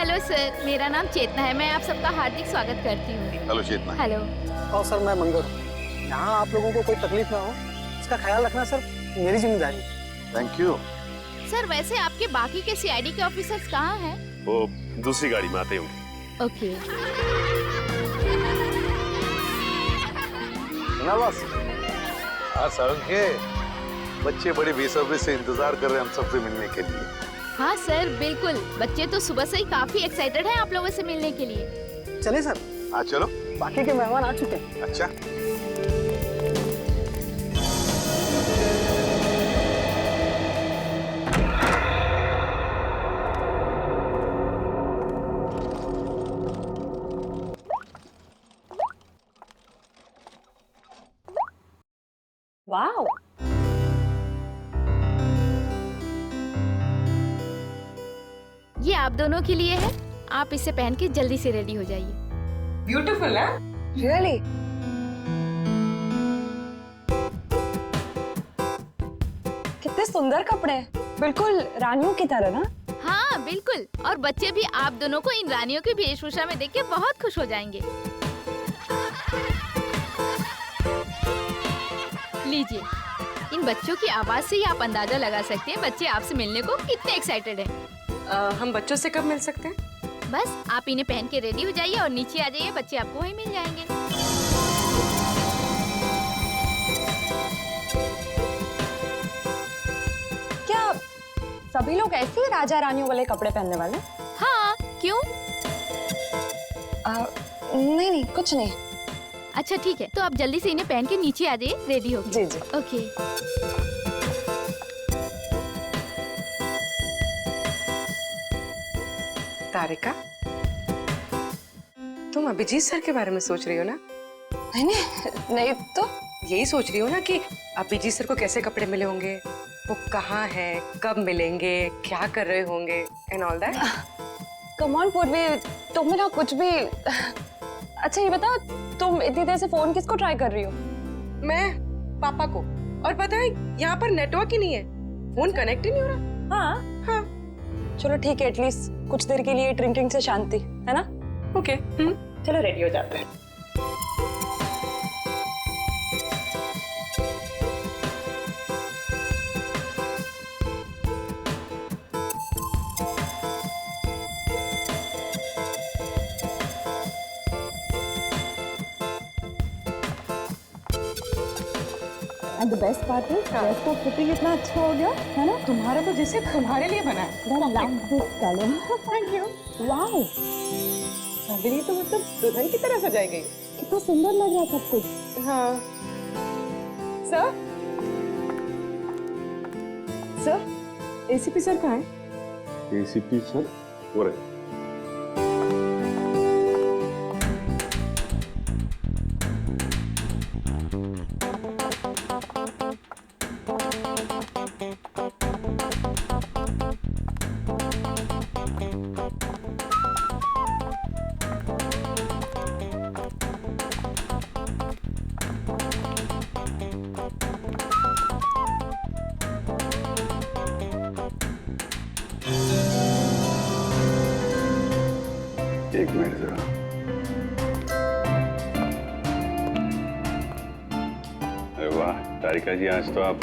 Hello sir, मेरा नाम चेतना है। मैं आप सबका हार्दिक स्वागत करती हूँ। हेलो चेतना। हेलो। और सर मैं मंगल हूँ। यहाँ आप लोगों को कोई तकलीफ ना हो इसका ख्याल रखना सर मेरी जिम्मेदारी है। Thank you. सर वैसे आपके बाकी के सीआईडी के ऑफिसर्स कहाँ हैं? वो दूसरी गाड़ी में आते होंगे। ओके। ना बस हाँ सर के बच्चे बड़ी बेसब्री से इंतजार कर रहे हैं हम सबसे मिलने के लिए। हाँ सर बिल्कुल, बच्चे तो सुबह से ही काफी एक्साइटेड हैं आप लोगों से मिलने के लिए। चले सर। हाँ चलो। बाकी के मेहमान आ चुके हैं। अच्छा वाओ, ये आप दोनों के लिए है। आप इसे पहन के जल्दी से रेडी हो जाइए। ब्यूटीफुल है। रियली? कितने सुंदर कपड़े हैं, बिल्कुल रानियों की तरह ना। हाँ बिल्कुल, और बच्चे भी आप दोनों को इन रानियों की वेशभूषा में देख के बहुत खुश हो जाएंगे। लीजिए, इन बच्चों की आवाज से ही आप अंदाजा लगा सकते हैं बच्चे आपसे मिलने को कितने एक्साइटेड हैं। हम बच्चों से कब मिल सकते हैं? बस आप इन्हें पहन के रेडी हो जाइए और नीचे आ जाइए, बच्चे आपको वहीं मिल जाएंगे। क्या सभी लोग ऐसे ही राजा रानियों वाले कपड़े पहनने वाले? हाँ, क्यों? नहीं नहीं, कुछ नहीं। अच्छा ठीक है, तो आप जल्दी से इन्हें पहन के नीचे आ जाइए, रेडी हो जी जी। ओके। तारिका, तुम अभिजीत सर के बारे में सोच रही हो ना? नहीं नहीं तो यही सोच रही हो ना कि अभिजीत सर को कैसे कपड़े मिले होंगे, वो कहाँ है, कब मिलेंगे, क्या कर रहे होंगे and all that. Come on पूर्वी, तुम ना कुछ भी। अच्छा ये बताओ, तुम इतनी देर से फोन किसको ट्राई कर रही हो? मैं पापा को, और पता है यहाँ पर नेटवर्क ही नहीं है, फोन कनेक्ट ही नहीं हो रहा। हाँ हाँ चलो ठीक है, एटलीस्ट कुछ देर के लिए ड्रिंकिंग से शांति है ना। ओके। चलो रेडी हो जाते हैं। And the best part is, dress का फिटिंग इतना अच्छा हो गया है ना। तुम्हारा तो जैसे तुम्हारे लिए बना है। I love this color. Thank you. Wow, अभी तो मतलब दुल्हन की तरह सजाई गई। कितना सुंदर लग रहा है सब कुछ। हाँ सर, सर एसीपी सर कहाँ है? एसीपी सर हो रहे। एक मिनट जरा। अरे वाह तारिका जी, आज तो आप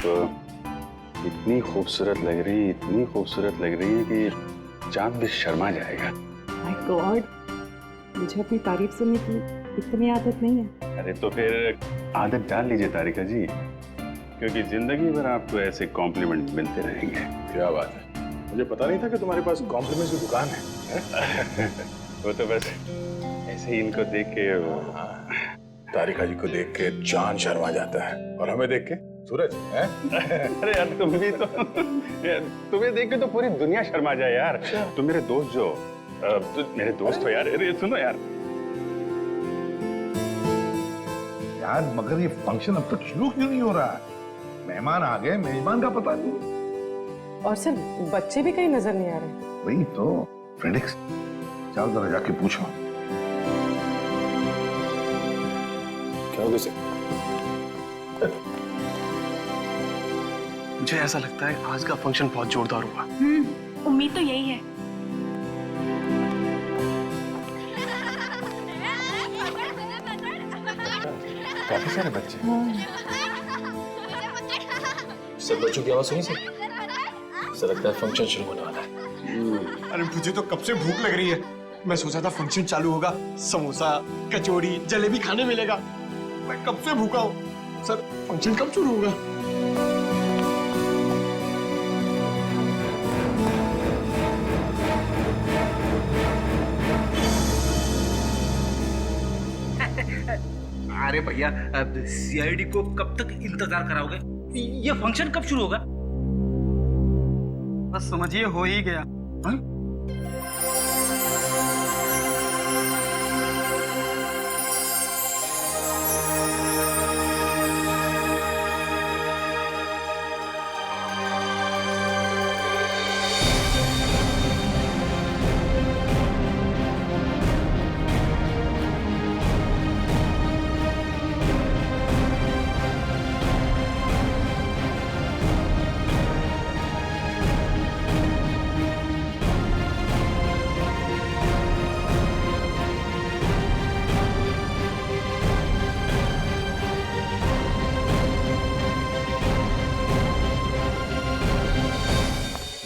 इतनी खूबसूरत लग रही, इतनी खूबसूरत लग रही है कि चांद भी शर्मा जाएगा। माय गॉड, मुझे अपनी तारीफ सुनने की इतनी आदत नहीं है। अरे तो फिर आदत डाल लीजिए तारिका जी, क्योंकि जिंदगी भर आपको ऐसे कॉम्प्लीमेंट मिलते रहेंगे। क्या बात है, मुझे पता नहीं था कि तुम्हारे पास कॉम्प्लीमेंट्स की दुकान है। वो तो बस ऐसे ही इनको देख के तारिका जी को देख के चांद शर्मा जाता है और हमें देख के सूरज है। अरे यार तुम भी तो तुम्हें देख के तो पूरी दुनिया शर्मा जाए यार। तुम मेरे दोस्त जो मेरे दोस्त हो यार। अरे सुनो यार मगर ये फंक्शन अब तक शुरू क्यों नहीं हो रहा है? मेहमान आ गए, मेजबान का पता नहीं। और सर बच्चे भी कहीं नजर नहीं आ रहे। वही तो फ्रेडिक्स, चल जरा जाके पूछो क्या हो गया। मुझे ऐसा लगता है आज का फंक्शन बहुत जोरदार होगा। उम्मीद तो यही है। काफी सारे बच्चे। सब बच्चों की आवाज सुनी सर? ऐसा लगता है फंक्शन शुरू होने वाला है। अरे मुझे तो कब से भूख लग रही है। मैं सोचा था फंक्शन चालू होगा, समोसा, कचौड़ी, जलेबी खाने मिलेगा। मैं कब से भूखा हूँ। सर फंक्शन कब शुरू होगा? अरे भैया, सीआईडी को कब तक इंतजार कराओगे? ये फंक्शन कब शुरू होगा? बस समझिए हो ही गया। हाँ?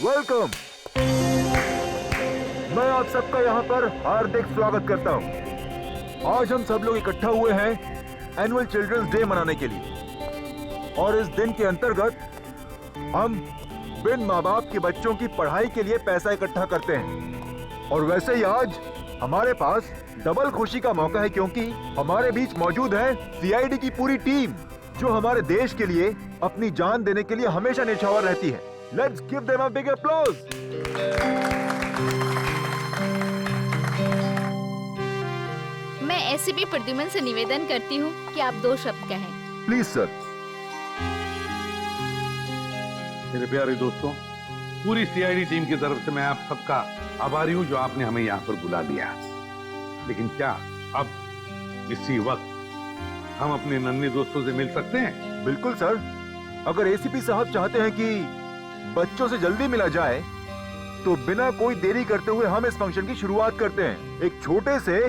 वेलकम। मैं आप सबका यहाँ पर हार्दिक स्वागत करता हूँ। आज हम सब लोग इकट्ठा हुए हैं एनुअल चिल्ड्रंस डे मनाने के लिए, और इस दिन के अंतर्गत हम बिन माँ बाप के बच्चों की पढ़ाई के लिए पैसा इकट्ठा करते हैं। और वैसे ही आज हमारे पास डबल खुशी का मौका है, क्योंकि हमारे बीच मौजूद है सीआईडी की पूरी टीम, जो हमारे देश के लिए अपनी जान देने के लिए हमेशा न्यौछावर रहती है। Let's give them a big applause. मैं एसीपी प्रद्युमन से निवेदन करती हूँ कि आप 2 शब्द कहें। Please sir. मेरे प्यारे दोस्तों, पूरी सीआईडी टीम की तरफ से मैं आप सबका आभारी हूँ जो आपने हमें यहाँ पर बुला दिया। लेकिन क्या अब इसी वक्त हम अपने नन्हे दोस्तों से मिल सकते हैं? बिल्कुल सर। अगर एसीपी साहब चाहते हैं कि बच्चों से जल्दी मिला जाए, तो बिना कोई देरी करते हुए हम इस फंक्शन की शुरुआत करते हैं एक छोटे से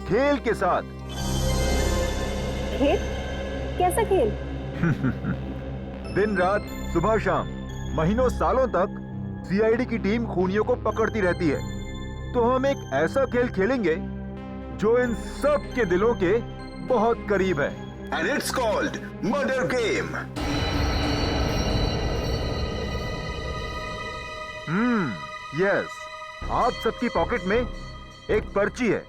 खेल के साथ। खेल? कैसा खेल? दिन रात, सुबह शाम, महीनों सालों तक सीआईडी की टीम खूनियों को पकड़ती रहती है। तो हम एक ऐसा खेल खेलेंगे जो इन सब के दिलों के बहुत करीब है। And it's called Murder Game. Yes. आप सबकी पॉकेट में एक पर्ची है।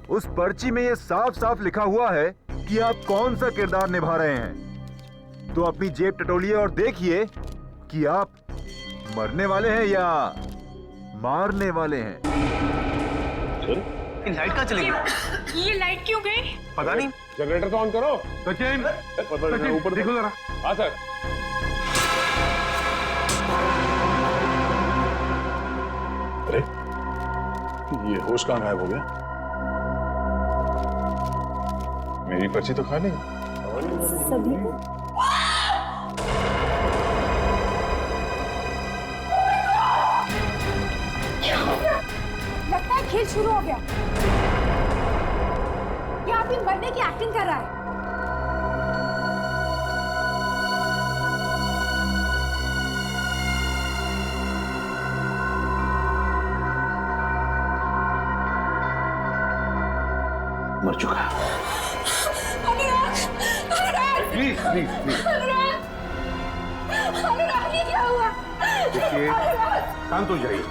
उस पर्ची में ये साफ साफ लिखा हुआ है कि आप कौन सा किरदार निभा रहे हैं। तो अपनी जेब टटोलिए और देखिए कि आप मरने वाले हैं या मारने वाले हैं। लाइट कहाँ चली गई? ये लाइट क्यों गई? पता नहीं। जनरेटर तो ऑन करो। सचिन, ऊपर देखो जरा। हाँ सर। अरे ये होश कहाँ गायब हो गया? मेरी पर्ची तो खाली है। सभी को लगता है खेल शुरू हो गया। ये आदमी मरने की एक्टिंग कर रहा है। मर चुका। Please please please. अनुराग, ये क्या हुआ? देखिए, शांत हो जाइए।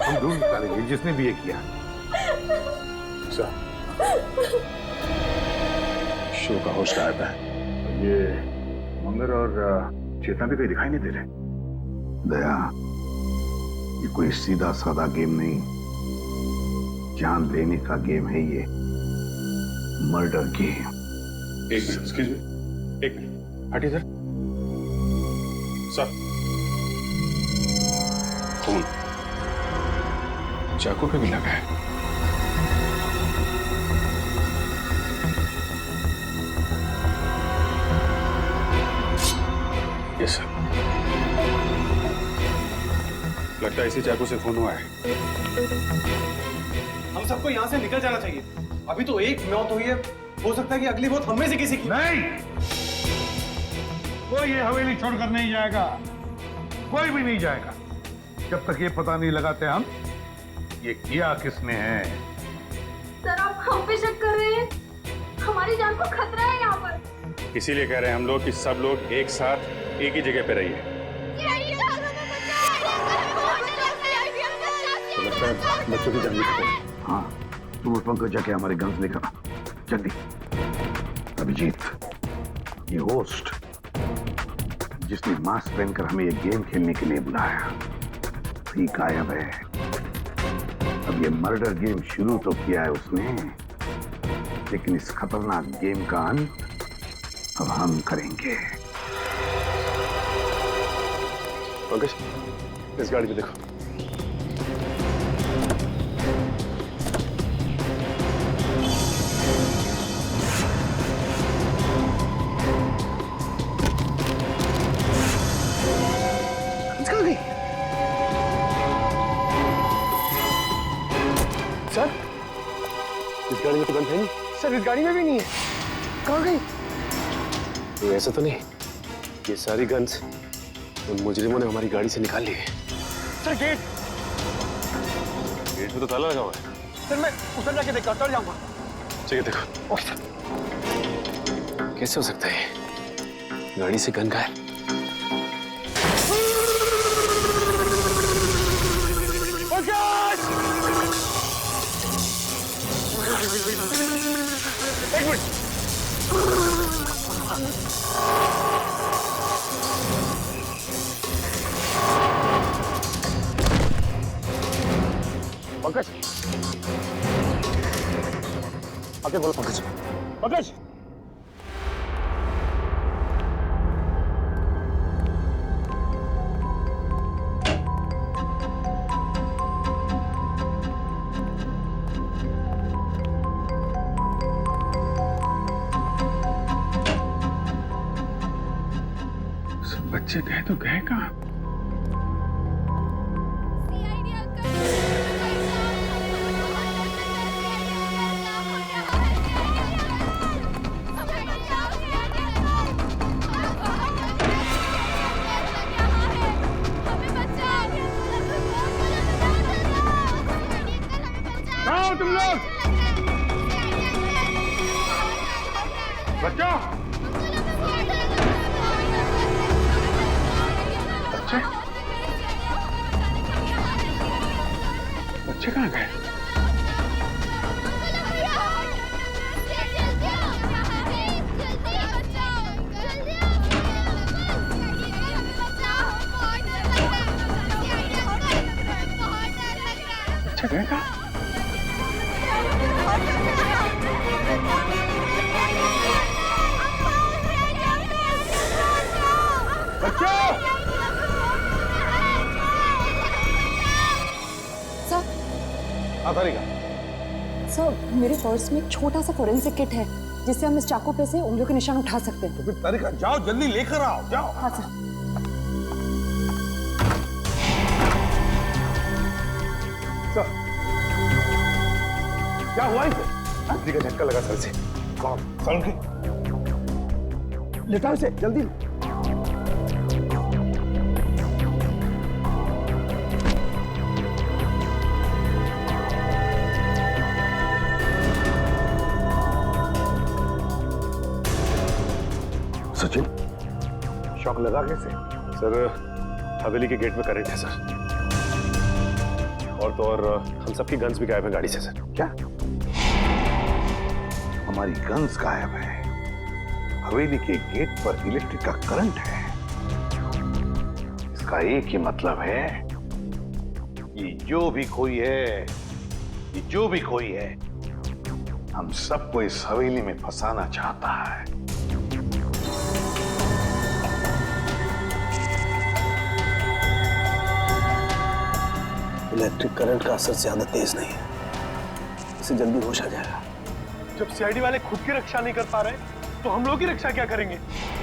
हम ढूंढ निकालेंगे जिसने भी ये किया। शो का होश गायब है। ये मंगर और चेतना भी कहीं दिखाई नहीं दे रहे। दया, ये कोई सीधा साधा गेम नहीं, जान लेने का गेम है ये। Murder game. एक मिनट, एक्सक्यूज मी, एक मिनट, हटिए सर। सर, खून चाकू पे भी लगा है। Yes sir. लगता है इसी चाकू से खून हुआ है। हम सबको यहाँ से निकल जाना चाहिए। अभी तो एक मौत हुई है हो सकता है कि अगली मौत हम में से किसी की। नहीं, कोई ये हवेली छोड़कर नहीं जाएगा, कोई भी नहीं जाएगा जब तक ये पता नहीं लगाते हम ये किया किसने है। सर आप हम पे शक कर रहे हैं? हमारी जान को खतरा है यहाँ पर। इसीलिए कह रहे हैं हम लोग कि सब लोग एक साथ एक ही जगह पे रहिए। बच्चों की जान है। हाँ, तुम उस पंकज जाके हमारे गन्स लेकर आ जल्दी। अभिजीत, ये होस्ट जिसने मास्क पहनकर हमें ये गेम खेलने के लिए बुलाया भी गायब है। अब ये मर्डर गेम शुरू तो किया है उसने, लेकिन इस खतरनाक गेम का अंत अब हम करेंगे। पंकज, इस गाड़ी में देखो। सर, इस गाड़ी में तो गन है नहीं। सर इस गाड़ी में भी नहीं है। कहाँ गई? तो ऐसा तो नहीं ये सारी गन्स उन मुजरिमों ने हमारी गाड़ी से निकाल ली है। सर गेट में तो ताला लगा हुआ है। सर मैं उधर जाके देखता हूँ, चल जाऊंगा। ठीक है, देखो। कैसे हो सकता है गाड़ी से गन गायब? एक मिनट। पंकज, आगे बोलो पंकज। पंकज, बच्चे गए तो गए कहाँ? कहाँ हो तुम लोग? बच्चों, बच्चे कहाँ गए? बच्चे गए कहाँ? सर मेरे पर्स में एक छोटा सा फोरेंसिक किट है जिससे हम इस चाकू पे से उंगलियों के निशान उठा सकते हैं। तो फिर तारिका जाओ, जल्दी लेकर आओ, जाओ। हाँ सर। सर, क्या हुआ इसे? बिजली का झटका लगा सर से। कौन? सर की? लेटा इसे जल्दी। सचिन, शॉक लगा कैसे? सर हवेली के गेट में करंट है सर, और तो और हम सबकी गन्स भी गायब है गाड़ी से सर। क्या? हमारी गन्स गायब है, हवेली के गेट पर इलेक्ट्रिक का करंट है। इसका एक ही मतलब है, ये जो भी कोई है, ये जो भी कोई है, हम सबको इस हवेली में फंसाना चाहता है। इलेक्ट्रिक करंट का असर ज्यादा तेज नहीं है, इसे जल्दी होश आ जाएगा। जब सीआईडी वाले खुद की रक्षा नहीं कर पा रहे तो हम लोग की रक्षा क्या करेंगे?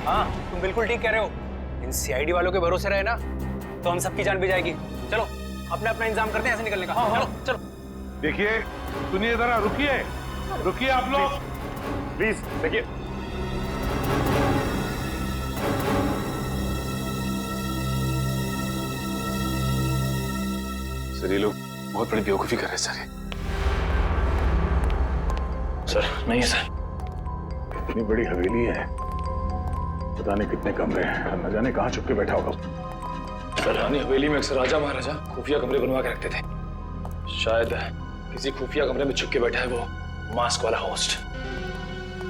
हाँ तुम बिल्कुल ठीक कह रहे हो। इन सीआईडी वालों के भरोसे रहे ना तो हम सबकी जान भी जाएगी। चलो अपना अपना इंतजाम करते हैं ऐसे निकलने का। चलो चलो। देखिए, सुनिए जरा, रुकिए रुकिए आप लोग। प्लीज देखिए। सर ये लोग बहुत बड़ी बेवकूफी कर रहे हैं सर। सर नहीं है सर। इतनी बड़ी हवेली है, पता नहीं कितने कमरे हैं, न जाने कहाँ छुप के बैठा होगा। सर रानी हवेली में अक्सर राजा महाराजा खुफिया कमरे बनवा के रखते थे। शायद किसी खुफिया कमरे में छुप के बैठा है वो मास्क वाला होस्ट।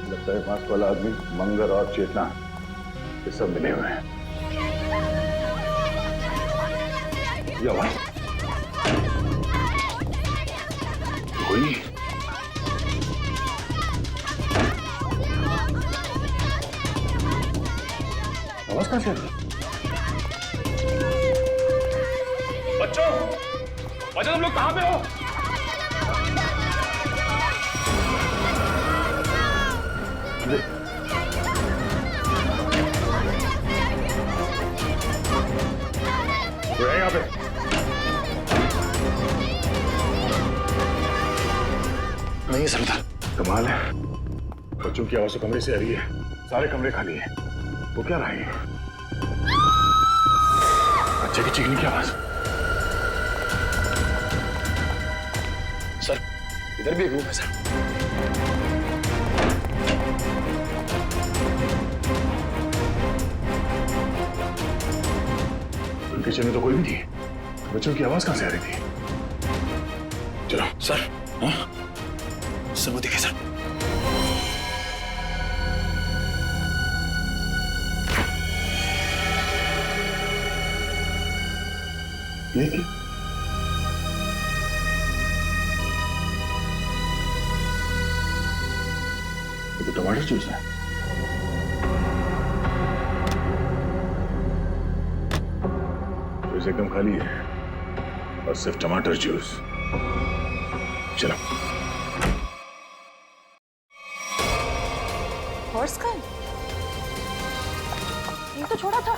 लगता है मास्क वाला आदमी मंगर और चेतना ये सब मिले हुए हैं। ये आवाज कोई आवाज कहां से आ रही है? बच्चों, तुम लोग कहां पे हो? वो है यहाँ पे। नहीं समझा। कमाल है, बच्चों की आवाज तो कमरे से आ रही है, सारे कमरे खाली हैं। वो क्या रहा है? बच्चे की चीखने की आवाज। सर इधर भी एक रूम है सर। किचन में तो कोई भी नहीं, बच्चों की आवाज कहां से आ रही थी? चलो सर। हाँ? सर वो दिखे सर। ये क्या? ये तो टमाटर जूस है। जूस एकदम खाली है और सिर्फ टमाटर जूस। चलो। हॉर्स का ये तो छोड़ा था।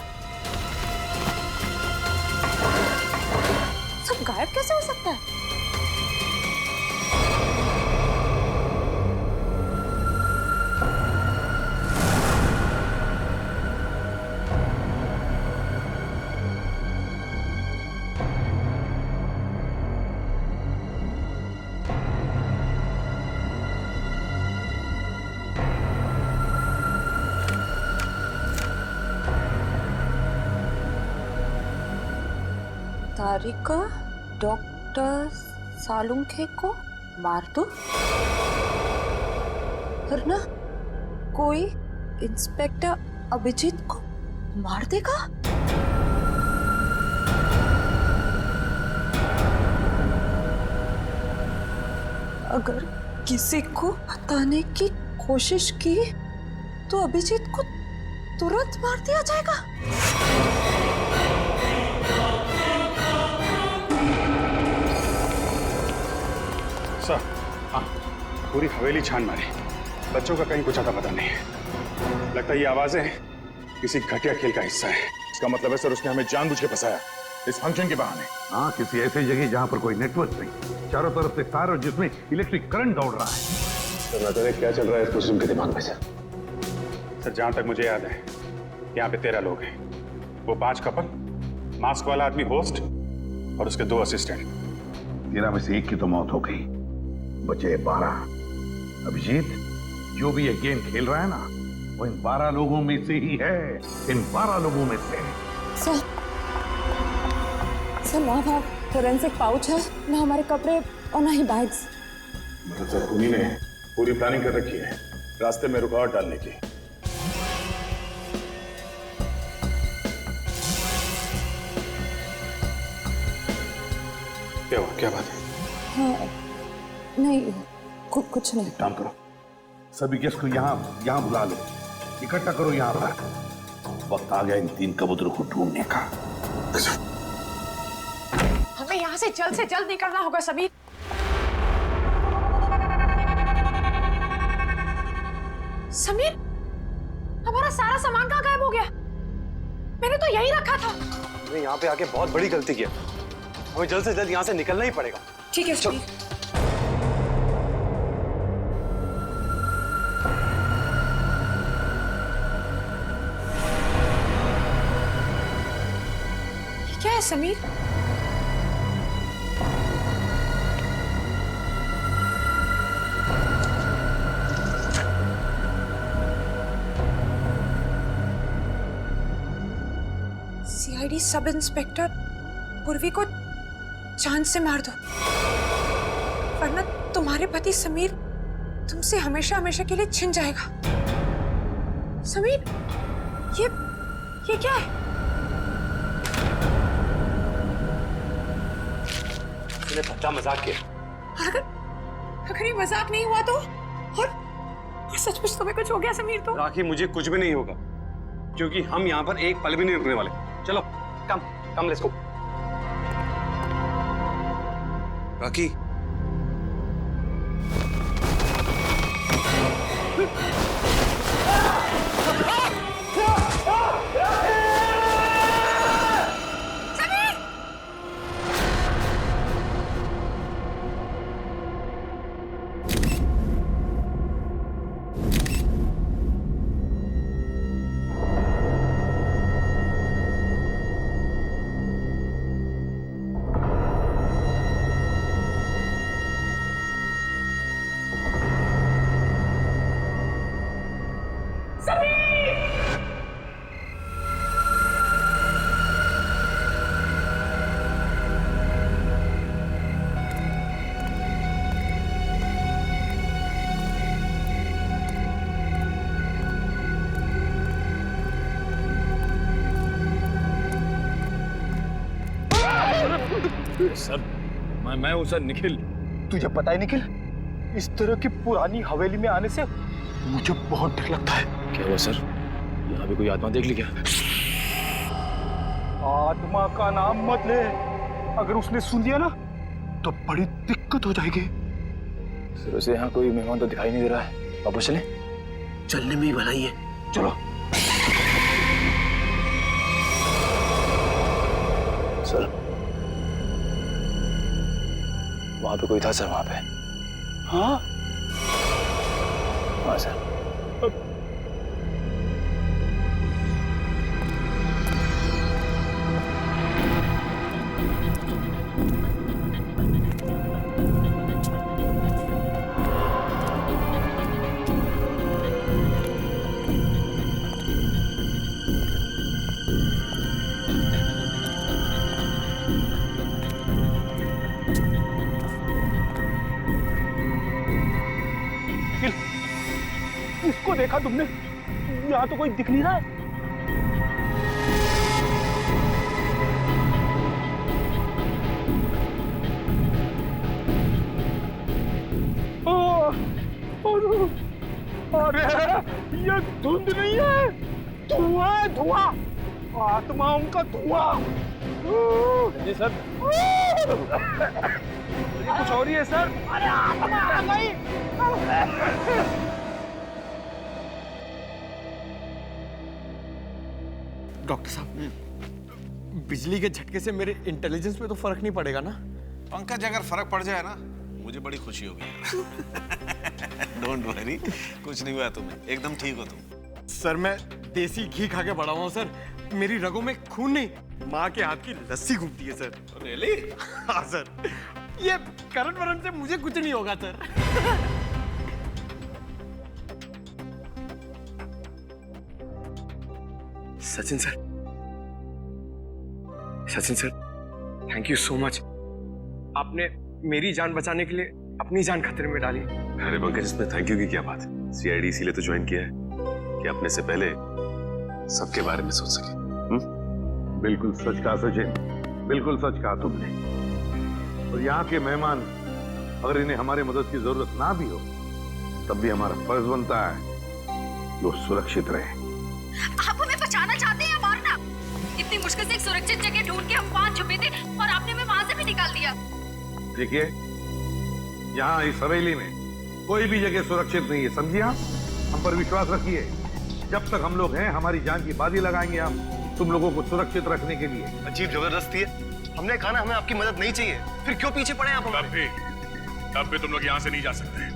सब गायब कैसे हो सकता है? तारिका डॉक्टर सालुंखे को मार दो, वरना कोई इंस्पेक्टर अभिजीत को मार देगा। अगर किसी को बताने की कोशिश की तो अभिजीत को तुरंत मार दिया जाएगा। सर हाँ, पूरी हवेली छान मारी, बच्चों का कहीं कुछ आता पता नहीं है। लगता है ये आवाजें किसी घटिया खेल का हिस्सा है। इसका मतलब है सर उसने हमें जानबूझ के फंसाया इस फंक्शन के बहाने। हाँ, किसी ऐसी जगह जहाँ पर कोई नेटवर्क नहीं, चारों तरफ से तार और जिसमें इलेक्ट्रिक करंट दौड़ रहा है। सर बताइए क्या चल रहा है कुसुम के दिमाग में सर? सर जहां तक मुझे याद है यहाँ पे 13 लोग हैं। वो 5 कपल, मास्क वाला आदमी होस्ट और उसके 2 असिस्टेंट। 13 में से 1 की तो मौत हो गई, बचे 12। अभिजीत जो भी ये गेम खेल रहा है ना, वो इन 12 लोगों में से ही है। इन 12 लोगों में से। सर ना था फोरेंसिक पाउच है, ना हमारे कपड़े और ना ही बैग्स। मतलब सर उन्हीं ने पूरी प्लानिंग कर रखी है रास्ते में रुकावट डालने की। क्या हुआ, क्या बात है? हाँ, नहीं कुछ नहीं। काम करो, सभी गेस्ट को यहाँ बुला लो, इकट्ठा करो यहाँ पर। वक्त आ गया इन 3 कबूतरों को ढूंढने का। हमें यहाँ से जल्द निकलना होगा समीर। समीर, हमारा सारा सामान कहाँ गायब हो गया? मैंने तो यही रखा था। हमने यहाँ पे आके बहुत बड़ी गलती किया, हमें जल्द से जल्द यहाँ से निकलना ही पड़ेगा। ठीक है Sameer. Sameer? CID sub inspector पूर्वी को जान से मार दो, वरना तुम्हारे पति समीर तुमसे हमेशा हमेशा के लिए छिन जाएगा। समीर, ये क्या है? तूने बच्चा मजाक किया। अगर ये मजाक नहीं हुआ तो, और सचमुच तुम्हें कुछ हो गया समीर तो? राखी, मुझे कुछ भी नहीं होगा, क्योंकि हम यहाँ पर एक पल भी नहीं रुकने वाले। चलो come let's go. Rakhi, sir, मैं हूँ सर, निखिल। तुझे पता है निखिल, इस तरह की पुरानी हवेली में आने से मुझे बहुत डर लगता है। क्या हुआ सर? यहाँ भी कोई आत्मा देख ली क्या? आत्मा का नाम मत ले, अगर उसने सुन लिया ना तो बड़ी दिक्कत हो जाएगी। सर वैसे यहाँ कोई मेहमान तो दिखाई नहीं दे रहा है, वापस चलें? चलने में ही भलाई है, चलो। सर वहां पे कोई था सर, वहां पे। हाँ हाँ सर। इसको देखा तुमने? यहाँ तो कोई दिख नहीं रहा है। अरे ये धुंध नहीं है, धुआं है, धुआं, आत्माओं का धुआं। जी सर। ये कुछ और ही है सर। अरे आत्मा आ गई। डॉक्टर साहब, बिजली के झटके से मेरे इंटेलिजेंस पे तो फर्क नहीं पड़ेगा ना? पंकज, अगर फर्क पड़ जाए ना मुझे बड़ी खुशी होगी। डोंट वरी, कुछ नहीं हुआ तुम्हें, एकदम ठीक हो तुम। सर मैं देसी घी खा के बड़ा हुआ हूँ सर, मेरी रगों में खून नहीं, माँ के हाथ की लस्सी घूमती है सर। रियली? हाँ सर, ये करंट वरंट से मुझे कुछ नहीं होगा sir. Sachin sir, thank you so much. आपने मेरी जान बचाने के लिए अपनी जान खतरे में डाली। अरे पंकज, इसमें थैंक यू की क्या बात है? सीआईडी इसीलिए तो ज्वाइन किया है कि अपने से पहले सबके बारे में सोच सके। बिल्कुल सच कहा सचिन, बिल्कुल सच कहा तुमने। और यहाँ के मेहमान अगर इन्हें हमारी मदद की जरूरत ना भी हो, तब भी हमारा फर्ज बनता है कि वो सुरक्षित रहे। आप हमें बचाना चाहते हैं या मारना? इतनी मुश्किल से एक सुरक्षित जगह ढूंढ के हम वहां छुपे थे और आपने हमें वहां से भी निकाल दिया। देखिए, यहाँ इस हवेली में कोई भी जगह सुरक्षित नहीं है, समझिए आप? हम पर विश्वास रखिए, जब तक हम लोग हैं हमारी जान की बाजी लगाएंगे हम तुम लोगों को सुरक्षित रखने के लिए। अजीब जबरदस्ती है, हमने कहा ना हमें आपकी मदद नहीं चाहिए, फिर क्यों पीछे पड़े आप हमारे? तब भी तुम लोग यहाँ से नहीं जा सकते,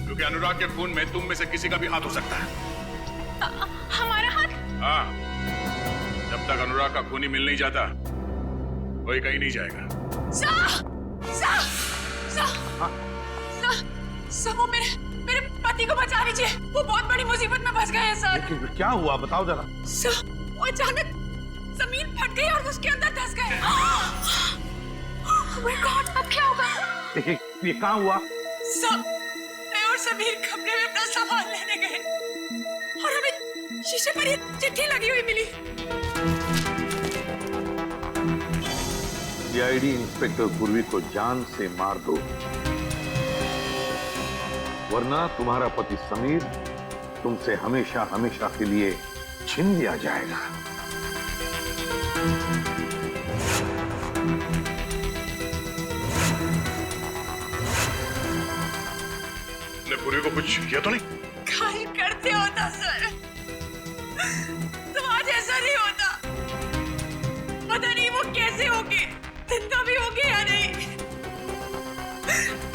क्योंकि अनुराग के खून में तुम में से किसी का भी हाथ हो सकता है। हमारा हाथ? हाँ, जब तक अनुराग का खून ही मिल नहीं जाता, कोई कहीं नहीं जाएगा। सर वो मेरे पति को बचा लीजिए, वो बहुत बड़ी मुसीबत में फंस गए हैं सर। लेकिन क्या हुआ बताओ जरा। सर वो अचानक जमीन फट गई और उसके अंदर धंस गए। Oh my God, अब क्या होगा? ये कहाँ हुआ? सर मैं और समीर कमरे में अपना सामान लेने गए और हमें शीशे पर ये चिट्ठी लगी हुई मिली। सीआईडी इंस्पेक्टर पूर्वी को जान से मार दो, वरना तुम्हारा पति समीर तुमसे हमेशा हमेशा के लिए छीन लिया जाएगा। ने पूर्वी को कुछ किया तो नहीं? काहे करते होता सर, तो आज ऐसा नहीं होता। पता नहीं वो कैसे होगी, जिंदा भी होगी या नहीं।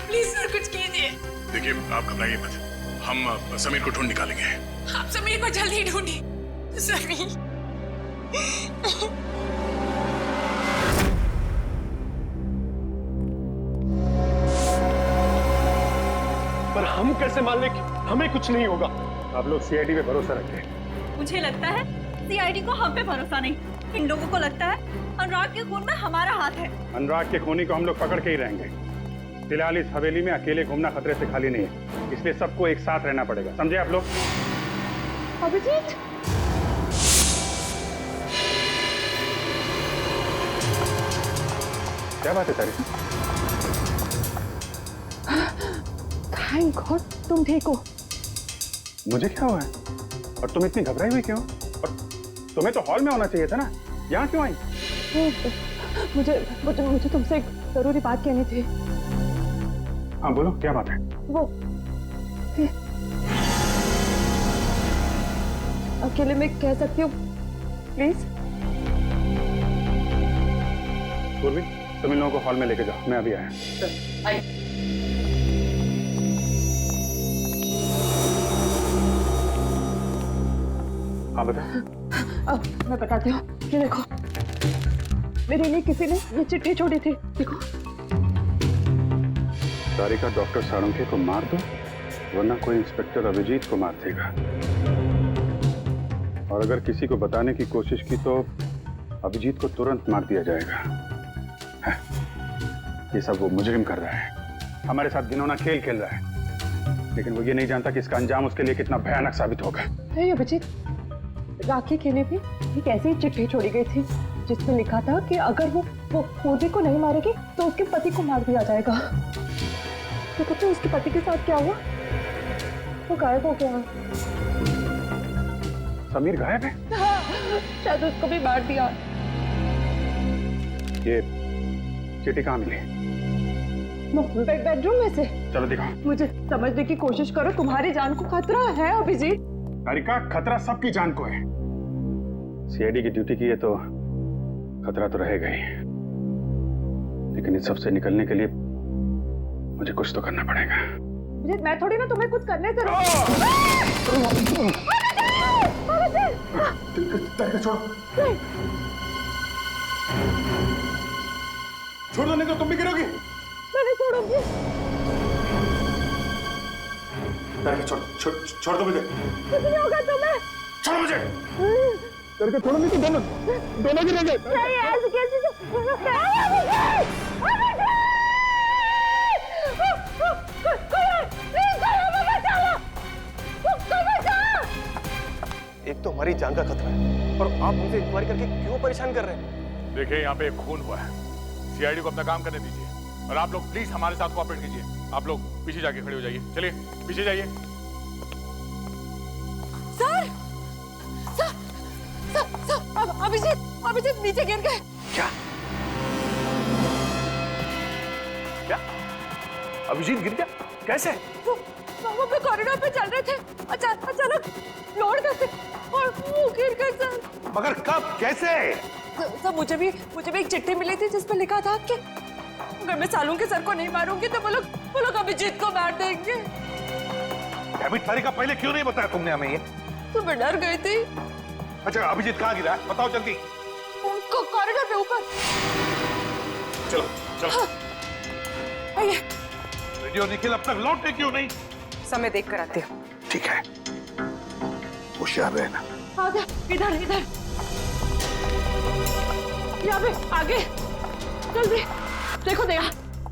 प्लीज सर कुछ कीजिए। देखिए आप घबराइए मत, हम समीर को ढूंढ निकालेंगे। आप समीर को जल्दी ढूंढिए। समीर पर हम कैसे मान लें कि हमें कुछ नहीं होगा? आप लोग सीआईडी पे भरोसा रखें। मुझे लगता है सीआईडी को हम पे भरोसा नहीं, इन लोगों को लगता है अनुराग के खून में हमारा हाथ है। अनुराग के खूनी को हम लोग पकड़ के ही रहेंगे। फिलहाल इस हवेली में अकेले घूमना खतरे से खाली नहीं है, इसलिए सबको एक साथ रहना पड़ेगा, समझे आप लोग? अभिजीत क्या बात है तारीफ? थैंक गॉड तुम ठीक हो। मुझे क्या हुआ है और तुम इतनी घबराई हुई क्यों? और तुम्हें तो हॉल में होना चाहिए था ना, यहाँ क्यों आई? मुझे तुमसे एक जरूरी बात कहनी थी। हाँ बोलो, क्या बात है? वो अकेले में कह सकती हूँ प्लीज? पूर्वी तुम इन लोगों को हॉल में लेके जाओ, मैं अभी आया। हाँ बता। अब मैं बताती हूँ, ये देखो मेरे लिए किसी ने ये चिट्ठी छोड़ी थी, देखो। सारिका डॉक्टर सारंगे को मार दो, वरना कोई इंस्पेक्टर अभिजीत को मार देगा। और अगर किसी को बताने की कोशिश की तो अभिजीत को तुरंत मार दिया जाएगा। है? ये सब वो मुजरिम कर रहा है, हमारे साथ घिनौना खेल खेल रहा है, लेकिन वो ये नहीं जानता कि इसका अंजाम उसके लिए कितना भयानक साबित होगा। नहीं अभिजीत, राखी के लिए भी एक ऐसी ही चिट्ठी छोड़ी गई थी जिसमें लिखा था कि अगर वो पूर्वी को नहीं मारेगी तो उसके पति को मार दिया जाएगा। तो पता है उसके पति के साथ क्या हुआ? वो गायब हो गया। समीर गायब है? शायद उसको भी मार दिया। ये चिट्ठी कहाँ मिली? बेडरूम में से। चलो दिखाओ। मुझे समझने की कोशिश करो, तुम्हारी जान को खतरा है अभिजीत। तारिका, खतरा सबकी जान को है। सीआईडी की ड्यूटी की है तो खतरा तो रहेगा ही, लेकिन इस सबसे निकलने के लिए मुझे कुछ तो करना पड़ेगा। अभिजीत मैं थोड़ी ना तुम्हें कुछ करने से छोड़ दो नहीं तो तुम भी गिरोगी। मैं नहीं छोड़ूंगी। छोड़ दो मुझे। कुछ नहीं होगा तुम्हें। छोड़ो मुझे। करके छोड़ो नहीं तो दोनों गिरेंगे। नहीं ऐसे कैसे? एक तो हमारी जान का खतरा है और आप हमसे इंक्वायरी करके क्यों परेशान कर रहे हैं? देखिए यहाँ पे एक खून हुआ है, सीआईडी को अपना काम करने दीजिए और आप लोग प्लीज हमारे साथ कोऑपरेट कीजिए। आप लोग पीछे जाके खड़े हो जाइए, चलिए पीछे जाइए। सर, अभिजीत नीचे गिर गए। क्या? अभिजीत गिर गया? कैसे? वो पे कॉरिडोर पे चल रहे थे, अचानक लोड करते और वो गिर गए सर। मगर कब, कैसे? सर मुझे भी एक चिट्ठी मिली थी जिसमें लिखा था कि अगर मैं सालू के सर को नहीं मारूंगी तो वो लोग अभिजीत को मार देंगे। तारिका, पहले क्यों नहीं बताया तुमने हमें ये? तो मैं डर गई थी। अच्छा अभिजीत कहाँ गिरा है? बताओ जल्दी। कॉरिडोर पे ऊपर। चलो चलो। आइए। वीडियो निखिल अब तक लौटे क्यों नहीं? समय देख कर आते हो। ठीक है, होशियार रहना। आगे, इधर इधर, यहाँ पे आगे, जल्दी देखो दया,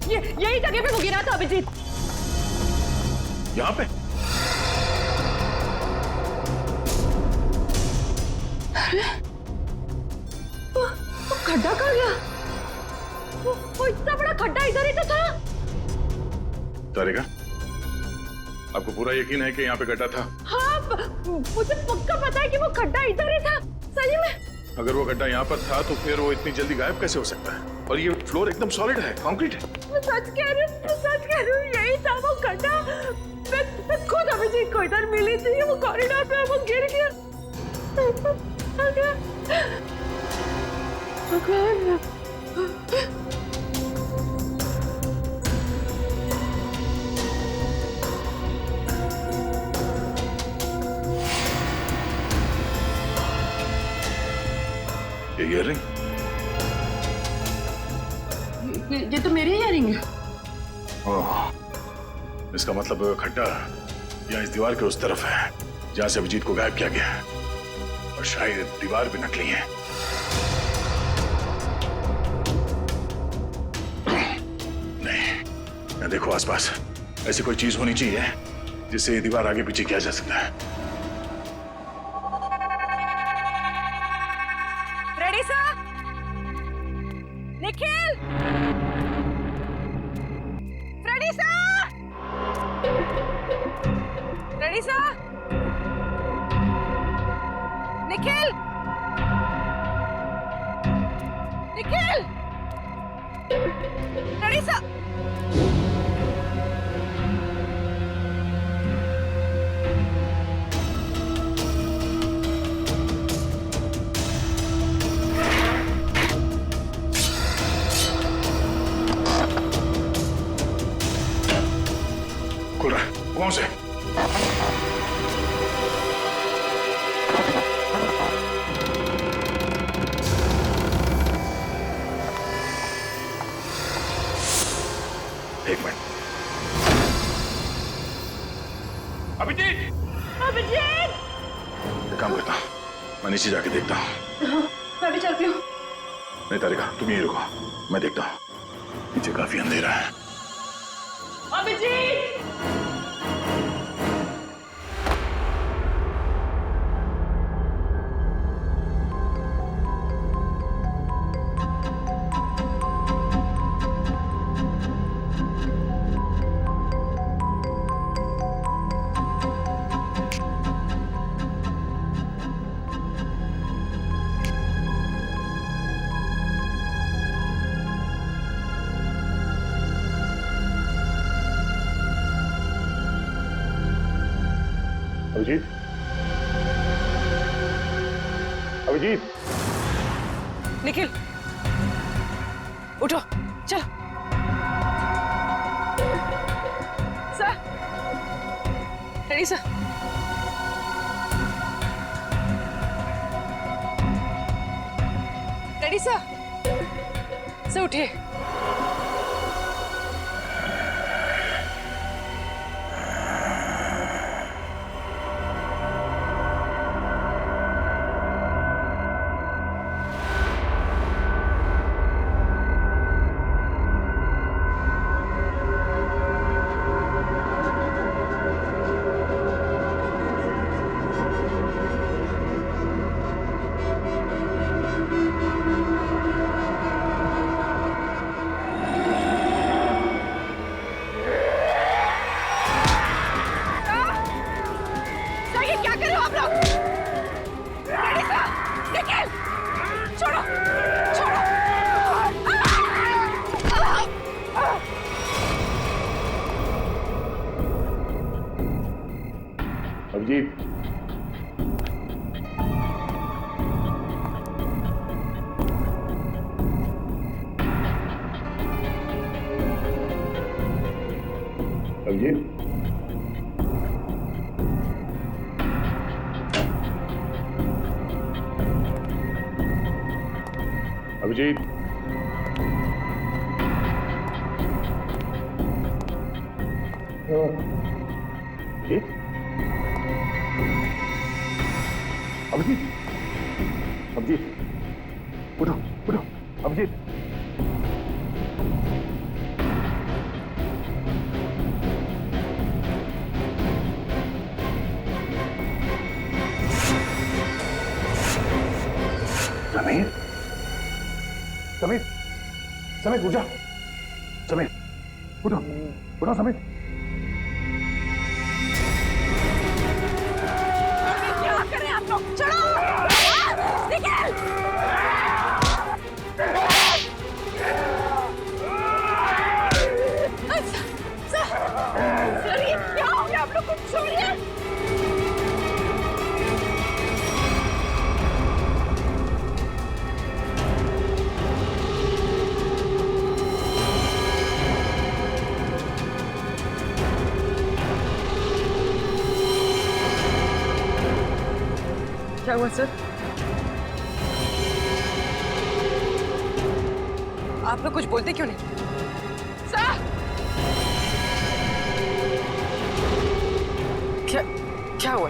ये यही जगह पे वो गिरा था अभिजीत। यहाँ पे? अरे वो खड्डा कहाँ गया? वो इतना बड़ा खड्डा इधर ही तो था। तारिका, आपको पूरा यकीन है कि यहाँ पे गड्ढा था? हाँ, मुझे पक्का पता है कि वो खड्डा इधर ही था, सही में। अगर वो गड्ढा यहाँ पर था तो फिर वो इतनी जल्दी गायब कैसे हो सकता है? और ये फ्लोर एकदम सॉलिड है, कंक्रीट है। मैं सच कह रही हूँ, सच कह रही हूँ, यही था वो खड्डा। मैं खुद अभिजीत को इधर मिली थी, वो कॉरिडोर पे वो गिर गया। ये ईयररिंग? ये तो मेरी ईयररिंग है। ओह, इसका मतलब खड्डा यहाँ इस दीवार के उस तरफ है जहाँ से अभिजीत को गायब किया गया है, और शायद दीवार भी नकली है। नहीं, देखो आसपास ऐसी कोई चीज होनी चाहिए जिससे ये दीवार आगे पीछे किया जा सकता है। Ready sir? Nikhil, ready sir? Ready sir? Nikhil, Nikhil, ready sir? खुल रहा है, कौन से? एक मिनट। अभिजीत! अभिजीत! एक काम करता हूँ, मैं नीचे जाके देखता हूँ। मैं भी चलती हूँ। नहीं तारिका, तुम यहीं रुको, मैं देखता हूँ। नीचे काफी अंधेरा है। अभिजीत! अभिजीत, अभिजीत, निखिल, उठो, चलो। Sir, ready sir? Ready sir? Sir उठिए। अभिजीत, अभिजीत, अभिजीत, अभिजीत, अभिजीत, उठो उठो, अभिजीत। समीर, समीर, समीर उठा, समीर उठो, उठो समीर। क्या करें आप लोग? चलो निकल। सर ये क्या हो गया आप लोग को? छोड़िए। क्या हुआ सर? आप लोग कुछ बोलते क्यों नहीं? सर क्या हुआ?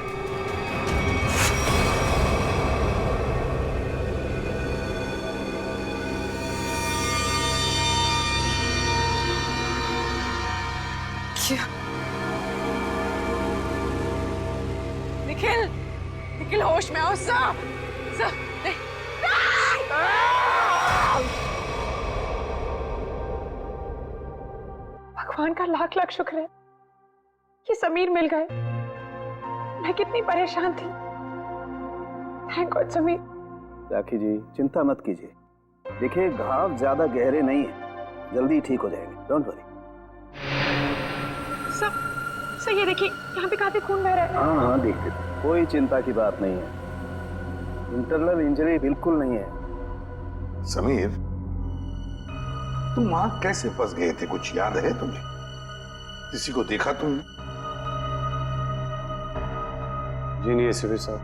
क्या? निखिल, निखिल होश में आओ। सर भगवान का लाख लाख शुक्र है कि समीर मिल गए। मैं कितनी परेशान थी। Thank god Sameer. राखी जी चिंता मत कीजिए, देखिए घाव ज्यादा गहरे नहीं है, जल्दी ठीक हो जाएंगे, डोंट वरी। सर ये देखिए यहाँ पे काफी खून बह रहा है। हाँ हाँ देखते थे, कोई चिंता की बात नहीं है, इंटरनल इंजरी बिल्कुल नहीं है। समीर, तुम वहां कैसे फंस गए थे, कुछ याद है तुम्हें? किसी को देखा तुमने? जी नहीं एसीपी साहब,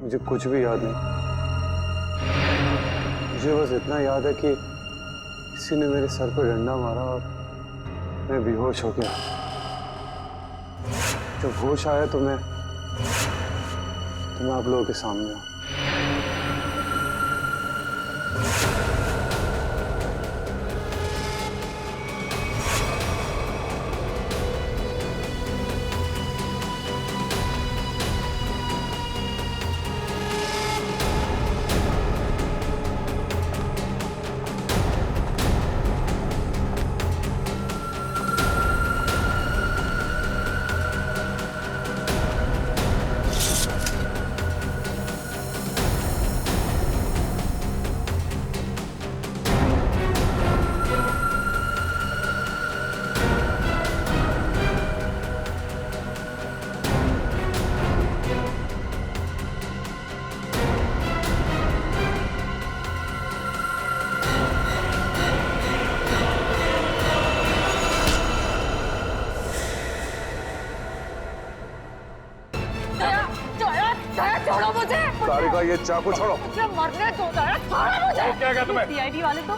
मुझे कुछ भी याद नहीं। मुझे बस इतना याद है कि किसी ने मेरे सर पर डंडा मारा और मैं बेहोश हो गया। जब होश आया तो मैं आप लोगों के सामने हूं। छोड़ो मुझे। सारिका ये चाकू छोड़ो। मुझे मरने दो, छोड़ो मुझे। क्या कहा तुम्हें? सीआईडी वाले तो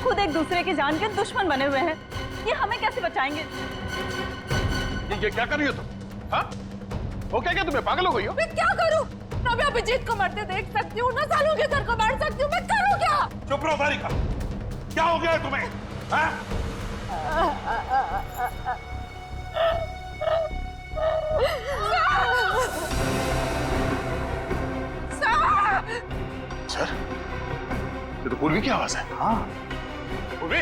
खुद एक दूसरे के जान के दुश्मन बने हुए हैं, ये हमें कैसे बचाएंगे? ये क्या कर रही हो तुम? हाँ? वो क्या तुम्हें पागल हो गई हो? मैं क्या करूं? ना मैं अभिजीत को मरते देख सकती हूँ, ना सालों के सर को मार सकती हूँ, मैं करूँ क्या? चुप रहो सारिका, क्या हो गया है तुम्हें? हाँ? सर, ये तो पूर्वी की आवाज है। हाँ पूर्वी,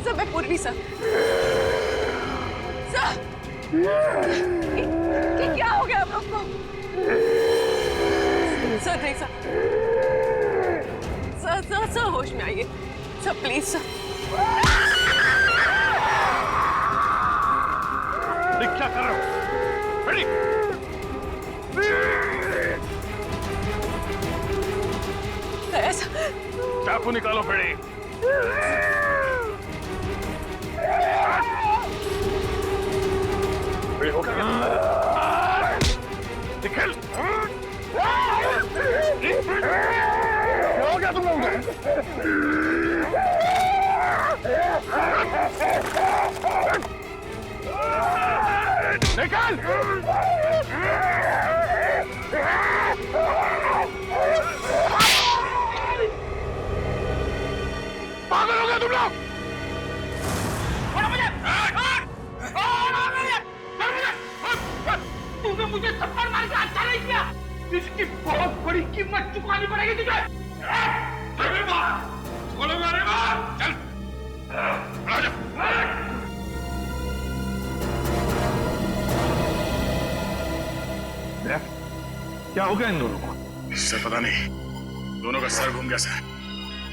सब मैं पूर्वी सर। क्या हो गया आप लोग को? सर देख सर होश में आइए सर, प्लीज सर। क्या कर रहे हो? रेडी? चाकू निकालो फेड़ी। हो गया। निकल! पागल हो गए तुम लोग! तूने मुझे थप्पड़ मार के अच्छा नहीं किया। इसकी बहुत बड़ी कीमत चुकानी पड़ेगी तुझे। चलो मारेगा, चल। क्या हो गया इन दोनों को? सर पता नहीं, दोनों का सर घूम गया सर।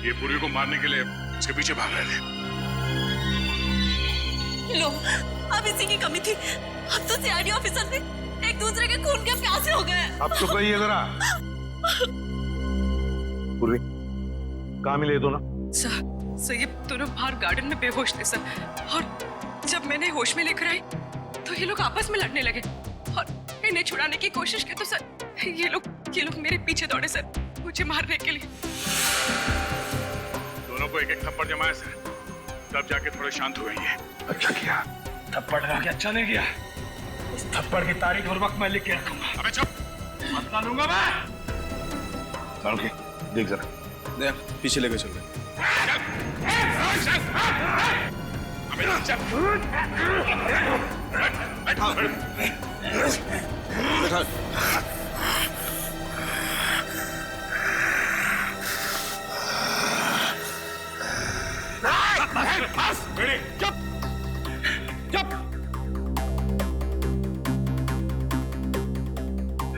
ये पूर्वी को मारने के लिए उसके पीछे भाग रहे थे। लो, अब इसी की कमी थी। अब तो सीआईडी ऑफिसर से एक दूसरे के खून के प्यासे हो गए। अब तो कहिए जरा। पूर्वी, कहाँ मिले दोनों? सर ये दोनों बाहर गार्डन में बेहोश थे सर, और जब मैंने होश में लेकर आई तो ये लोग आपस में लड़ने लगे और इन्हें छुड़ाने की कोशिश की तो सर ये लोग मेरे पीछे दौड़े सर, मुझे मारने के लिए। दोनों को एक एक थप्पड़ जमाया सर, तब जाके थोड़े शांत हुए ये। अच्छा किया। थप्पड़ लगा के अच्छा नहीं किया। उस थप्पड़ की तारीख और वक्त मैं लिख के रखूंगा। अबे चुप! बदला लूंगा मैं। ओके, देख जरा। देख, पीछे लेके चल। बैठा।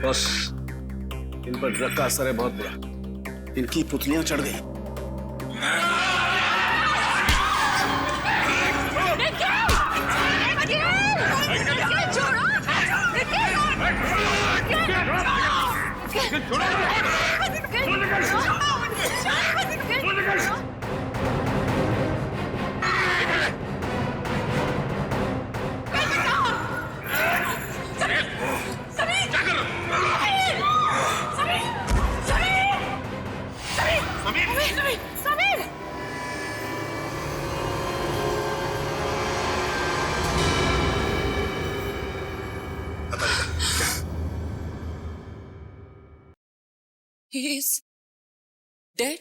बस, इन पर ड्रग का असर है बहुत बुरा। इनकी पुतलियां चढ़ गई। He is dead.